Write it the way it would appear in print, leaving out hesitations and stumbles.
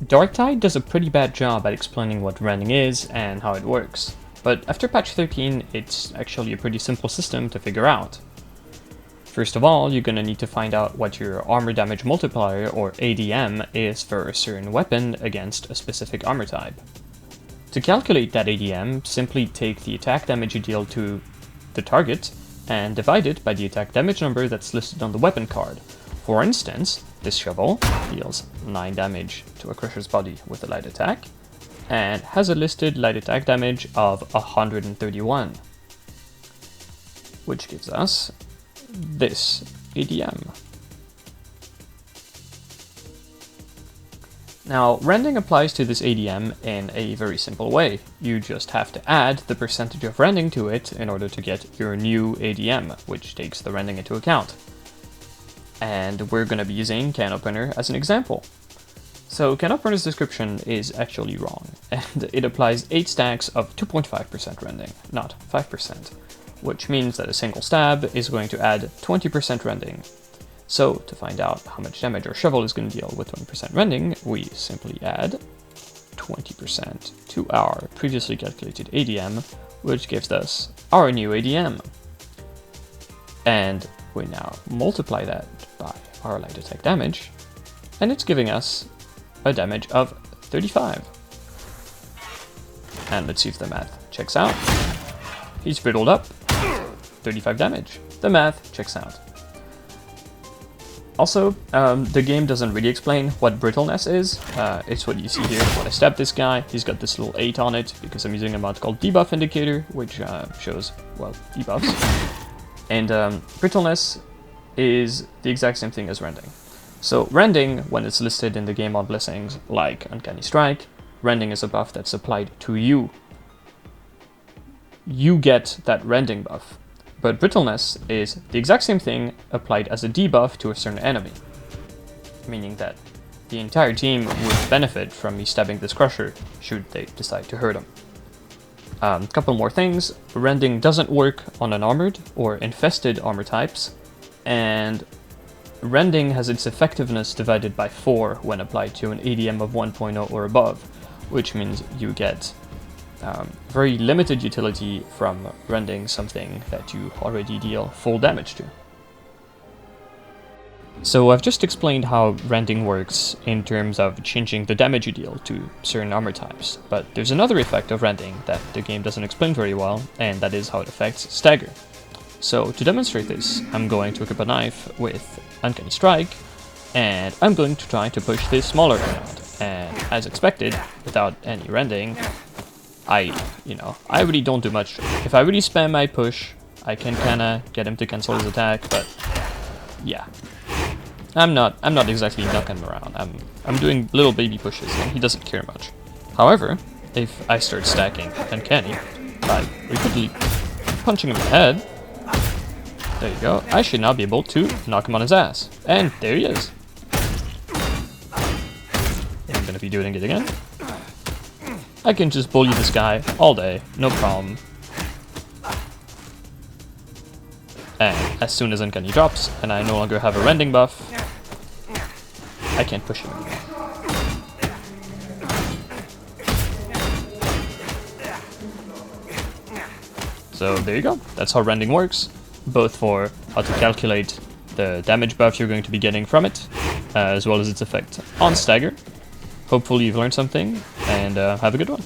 Darktide does a pretty bad job at explaining what rending is and how it works, but after patch 13 it's actually a pretty simple system to figure out. First of all, you're gonna need to find out what your armor damage multiplier, or ADM, is for a certain weapon against a specific armor type. To calculate that ADM, simply take the attack damage you deal to the target and divide it by the attack damage number that's listed on the weapon card. For instance, this shovel deals 9 damage to a crusher's body with a light attack, and has a listed light attack damage of 131, which gives us this ADM. Now, rending applies to this ADM in a very simple way. You just have to add the percentage of rending to it in order to get your new ADM, which takes the rending into account. And we're going to be using Can Opener as an example. So Can Opener's description is actually wrong, and it applies 8 stacks of 2.5% rending, not 5%, which means that a single stab is going to add 20% rending. So to find out how much damage our shovel is going to deal with 20% rending, we simply add 20% to our previously calculated ADM, which gives us our new ADM. And we now multiply that by our light attack damage, and it's giving us a damage of 35. And let's see if the math checks out. He's riddled up, 35 damage. The math checks out. Also, the game doesn't really explain what brittleness is. It's what you see here. When I stab this guy, he's got this little 8 on it because I'm using a mod called debuff indicator, which shows, well, debuffs. And brittleness is the exact same thing as rending. So rending, when it's listed in the game mod blessings, like Uncanny Strike, rending is a buff that's applied to you. You get that rending buff. But brittleness is the exact same thing applied as a debuff to a certain enemy, meaning that the entire team would benefit from me stabbing this crusher should they decide to hurt him. Couple more things. Rending doesn't work on unarmored or infested armor types, and rending has its effectiveness divided by 4 when applied to an ADM of 1.0 or above, which means you get very limited utility from rending something that you already deal full damage to. So I've just explained how rending works in terms of changing the damage you deal to certain armor types, but there's another effect of rending that the game doesn't explain very well, and that is how it affects stagger. So to demonstrate this, I'm going to equip a knife with Uncanny Strike, and I'm going to try to push this smaller around, and as expected, without any rending, I really don't do much. If I really spam my push, I can kinda get him to cancel his attack, but yeah. I'm not exactly knocking him around. I'm doing little baby pushes and he doesn't care much. However, if I start stacking Uncanny by repeatedly punching him in the head, there you go, I should now be able to knock him on his ass. And there he is. I'm gonna be doing it again. I can just bully this guy all day, no problem. And as soon as Uncanny drops, and I no longer have a rending buff, I can't push him anymore. So there you go, that's how rending works, both for how to calculate the damage buff you're going to be getting from it, as well as its effect on stagger. Hopefully you've learned something, and have a good one.